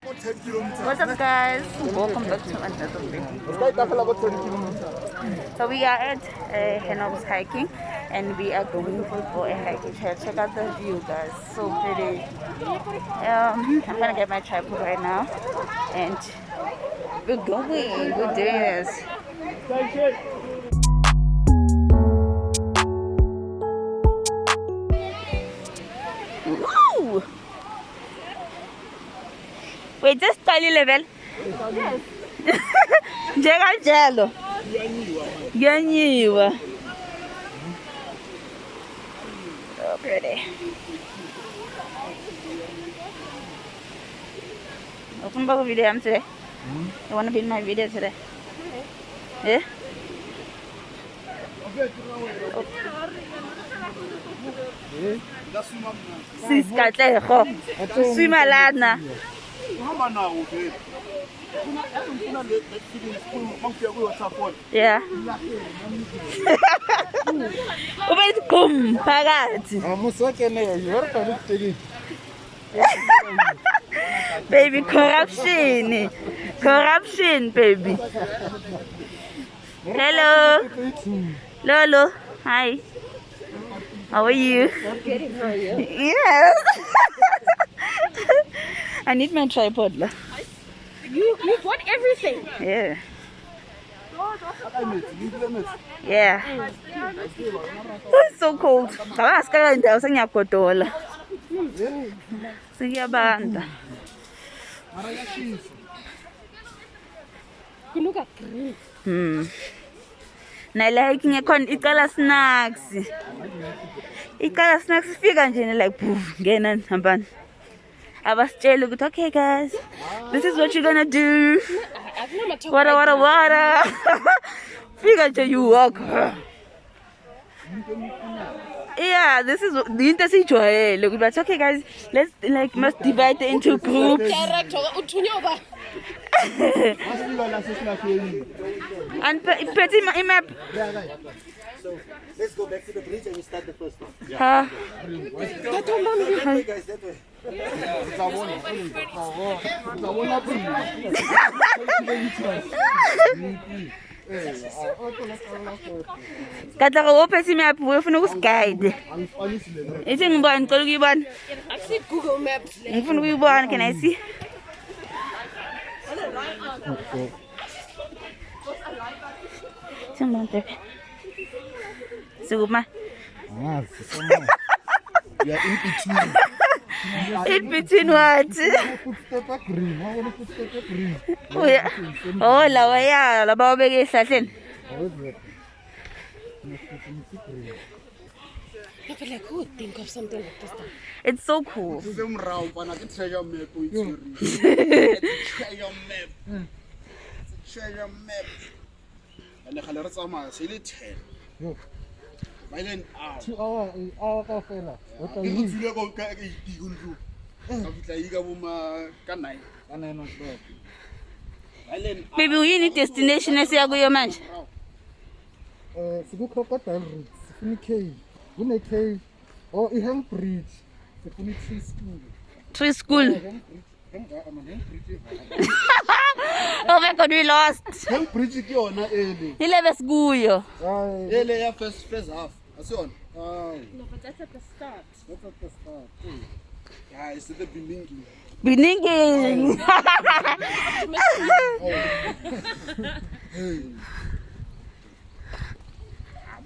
What's up, guys? Welcome back to another video. So we are at Hennops hiking, and we are going for a hike. Check out the view, guys. So pretty. I'm gonna get my tripod right now, and we're going. We're doing this. Woo! Wait, just tiny level. Njenganjalo. Yanyiwa. So pretty. Open back video today. You wanna be in my video today? Yeah? Sis katlego. Swima lana. Yeah. Ubethi kum phakathi. Baby, corruption. Corruption, baby. Hello. Lolo. Hi. How are you? I'm getting how are you? Yes. I need my tripod. You bought everything. Yeah. Yeah. It's so cold. You look at green. Naliking icala snacks. Icala snacks fika nje like poof ngena nambani. Abasitshela ukuthi okay guys, this is what you're gonna do. Water. Fika nje you walk. Yeah, this is the intercity. Look, but okay guys, let's must divide it into groups. And pretty map. So let's go back to the bridge and we start the first one. Yeah. Okay, guys, that way. Kata ko pesi map we ufuna ukusguide. Ithi ngibona ngicela ukuyibona. I've seen Google Maps. Ngifuna ukuyibona, can I see? Sembonte. Suguma. We are in between. In between what? Oh, lawa ya, la bawubeke ehlahleni. But like, who would think of something like this? It's so cool. Treasure map. Treasure map. And the color sama sile 10. Mailen 2 hour ka fela. What are Ke you? tsile go ka igundu. Ka fitla ika boma ka 9. Ka 9 o'clock. Mailen Baby, we need destination esiya kuyo manje. Siku crocodile route. Sifuni cave. Kune cave. Oh, i-hang bridge. Sifuni tree school. Tree school. Oh my god, we lost. hang bridge ke yona ele. Ilebe sikuyo. Ele ya first half. Asiyona. No, but that's at the start. That's at the start. Yeah, it's the bilingi. Biningi.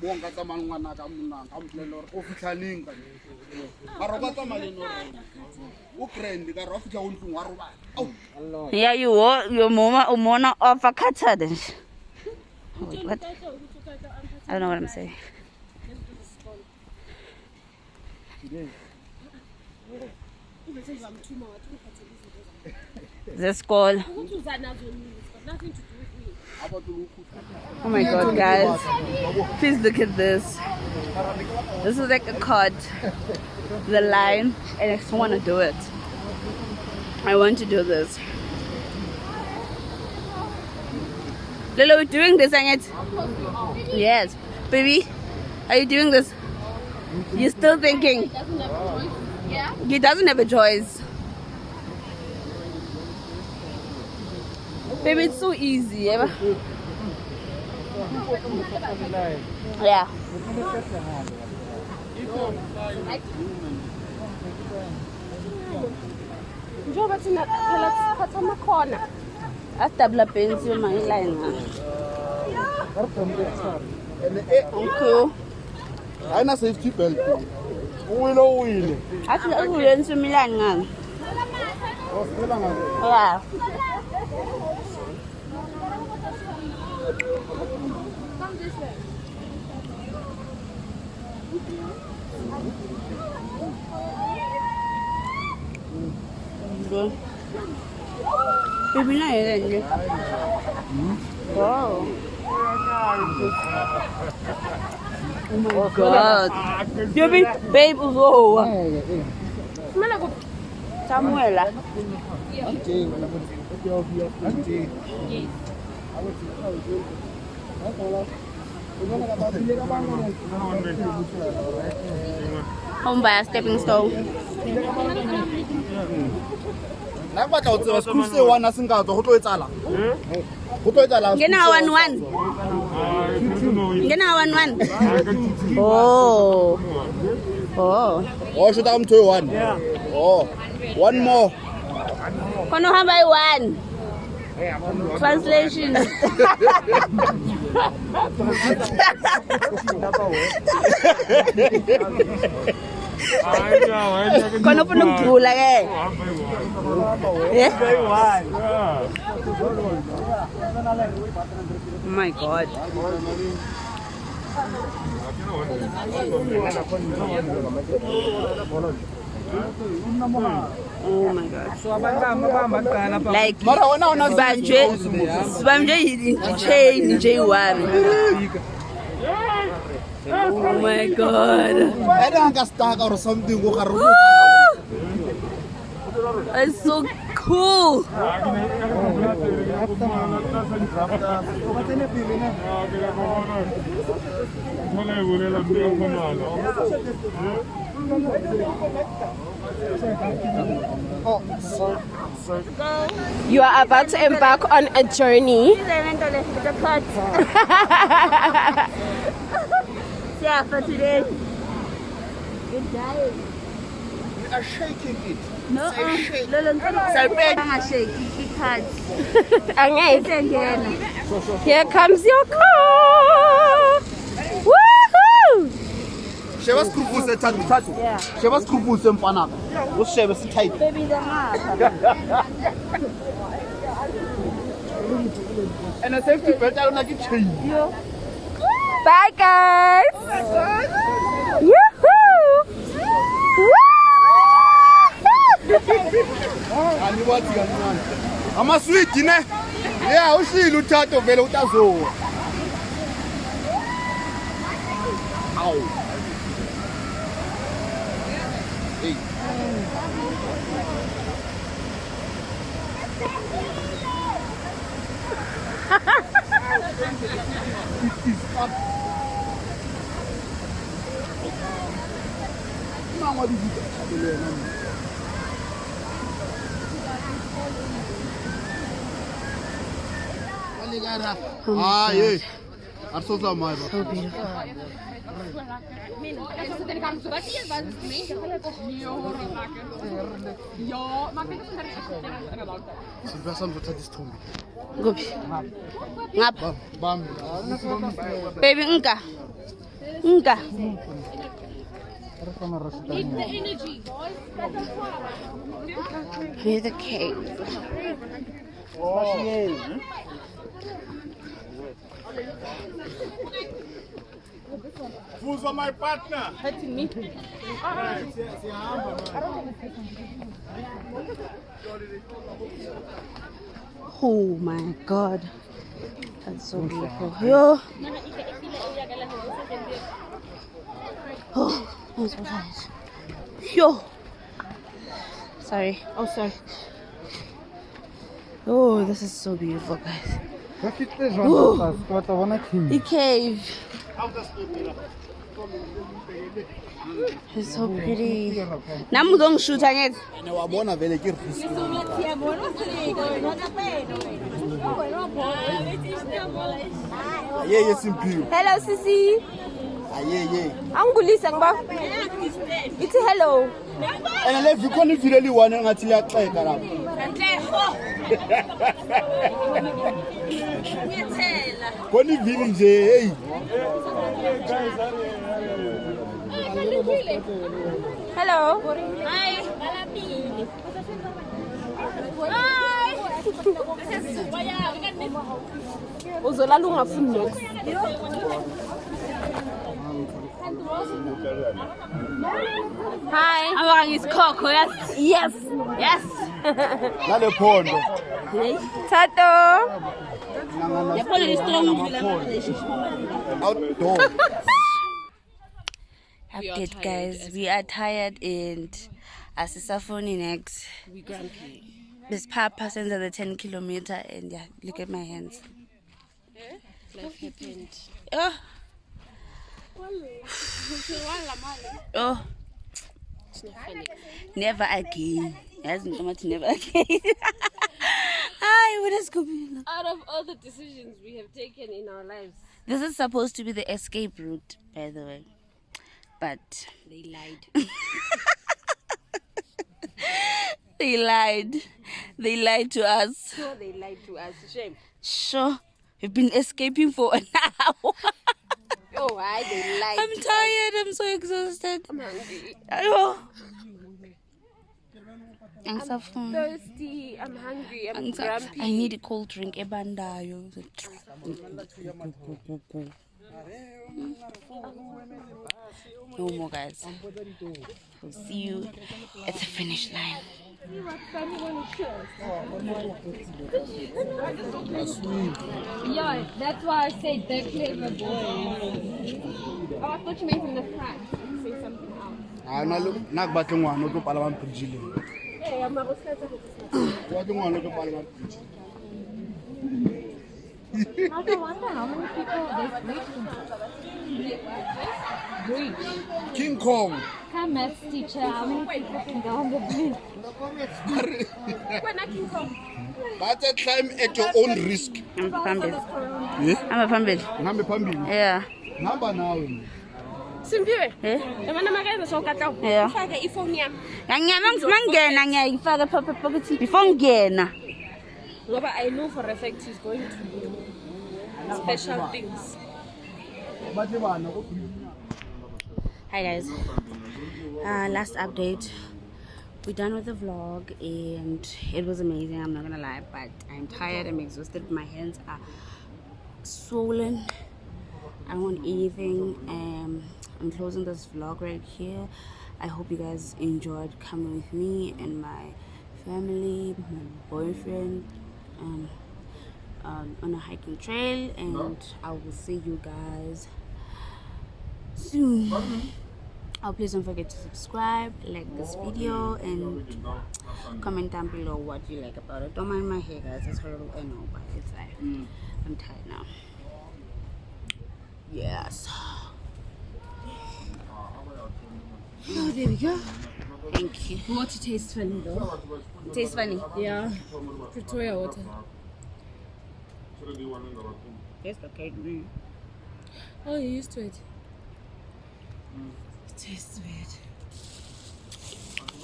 Bonga ka mangwana ka mona ka mplelo o fitlhaneng ka. Mara ba tsa maleno. O grand ka ro fitla o ntlong wa robala. Au. Yeah, your mama umona avocado. Wait, what? I don't know what I'm saying. The skull. Oh my god, guys. Please look at this. This is like a card. The line. And I just want to do it. I want to do this. Lolo, we're doing this, ain't it? Yes. Baby, are you doing this? You're still thinking? He doesn't have a choice. Baby, it's so easy. Yeah. Yeah. Njengoba thina phela siphatha amakhona. Asidabula pensi uma iline nga. Okay. Ayina safety belt. Uwile. Athi akuyenza iline nga. Yeah. Good. Baby, na yun. Wow. Oh my God. Baby, babe, uzo. Smela ko. Samuela. Home by a stepping stone. Na ba tla o tseba school se one a seng ka tswa go tlo etsala. Go tlo etsala. Ngena 1-1. Ngena 1-1. Oh. Oh. Oh, should I come to one? Yeah. Oh. One more. Kono hamba i-1. Translation. Kono ufuna ukujula ke. Oh my God. Oh my God. Like Sibanje chain J1. Oh my God. I don't get stuck or something. It's so cool. You are about to embark on a journey. Yeah, for today. Good day. We are shaking it. No, shake. Here comes your car. Woohoo! Sheba scrupu se tatu. Yeah. Sheba scrupu se mpana. Wo sheba se tight. Baby, the map. And a safety belt I don't like it chain. Bye, guys. Woohoo! Ani wathi kancane. Ama sweet ne? Yeah, ushilo uthatho vele utazowa. Aw. Hey. Mama di kita. Ah, yeah. I'm so sorry. So beautiful. Gobi. Ngap. Bam. Baby, nka. Nka. Here's the cake. Who's my partner? Oh my God. That's so beautiful. Yo. Oh, I'm so tired. Yo. Sorry. Oh, sorry. Oh, this is so beautiful, guys. The cave. It's so pretty. Namu don't shoot again. Wabona vele ke risk. Yeah, yes, impure. Hello, Sisi. Yeah. Angulisa ngba. It's hello. And if you can't feel anyone until you try it. Koni village, hey. Hello. Hi. Uzolala ungafuni lokho. Hi. I'm going to cook. Yes. Yes. Nale phondo. Tato. Outdoor. Update, guys. We are tired and asisafoni next. We grumpy. This power passes the 10 kilometer and yeah, look at my hands. Life happened. Oh. Oh. It's not funny. Never again. Yes, never again. Hi, what is going on? Out of all the decisions we have taken in our lives, This is supposed to be the escape route, by the way. But they lied. they lied. They lied to us. So they lied to us. Shame. Sure. We've been escaping for an hour. Oh, why they lied? I'm tired. I'm so exhausted. I'm hungry. Ayo. I'm thirsty. I'm hungry. I'm grumpy. I need a cold drink. Ebandayo. No more, guys. We'll see you at the finish line. Yeah, that's why I said they're clever boys. Oh, I thought you meant in the front. Say something else. Ah, nak batle ngwana o tlo palama bridge. Yeah, I'm not going to Wa ke ngwana o tlo palama bridge. I wonder how many people this bridge. King Kong. Hi, maths teacher. How many people can go on the bridge? But at climb at your own risk. I'm Pambil. Yeah? I'm a Pambil. Ngambe phambili. Yeah. Ngihamba nawe. Simpiwe. Eh? Yabona makayenza sokata. Yeah. Ufake ifoni yami. Mangena ngiyayifaka phapha pocket before ngena. Ngoba I know for a fact he's going to do special things. Batle bana go bridge. Hi guys. Last update. We're done with the vlog and it was amazing, I'm not gonna lie, but I'm tired, I'm exhausted, my hands are swollen, I don't want anything. I'm closing this vlog right here. I hope you guys enjoyed coming with me and my family, my boyfriend, on a hiking trail, and I will see you guys soon. Please don't forget to subscribe, like this video, and comment down below what you like about it. Don't mind my hair, guys, it's horrible, I know, but it's like I'm tired now. Yes. Oh, there we go. Thank you. Water tastes funny though. It tastes funny. Yeah. Pretoria water. It's okay. Oh, you used to it. It tastes weird.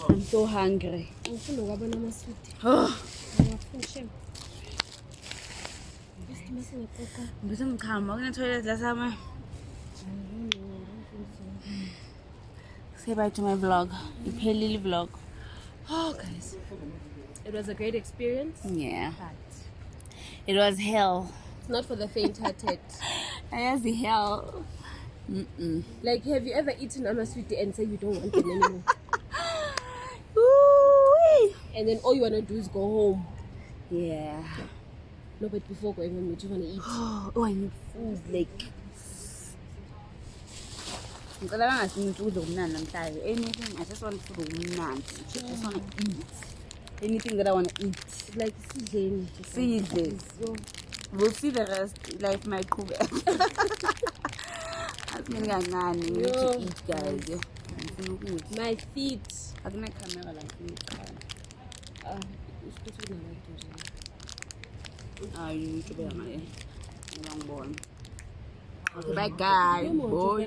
I'm so hungry. Ngifuna ukwabona amaswiti. Oh. Shame. I'm going to toilet last summer. Say bye to my vlog. The Pelili vlog. Oh, guys. It was a great experience. Yeah. But It was hell. it's not for the faint-hearted. I was the hell. Like, have you ever eaten amaswiti and say you don't want them anymore? Ooh-wee. And then all you want to do is go home. Yeah. No, but before going home, what you want to eat? Oh, I need food. Like. Anything. I just want food. I just want to eat. Anything that I want to eat. Like, See this. We'll see the rest. Life might cook. I'm going to eat, guys. Yeah. my feet. I'm going to camera like this. Yung chubela nga eh. Ilang buwan. Okay, bye guys. Boy.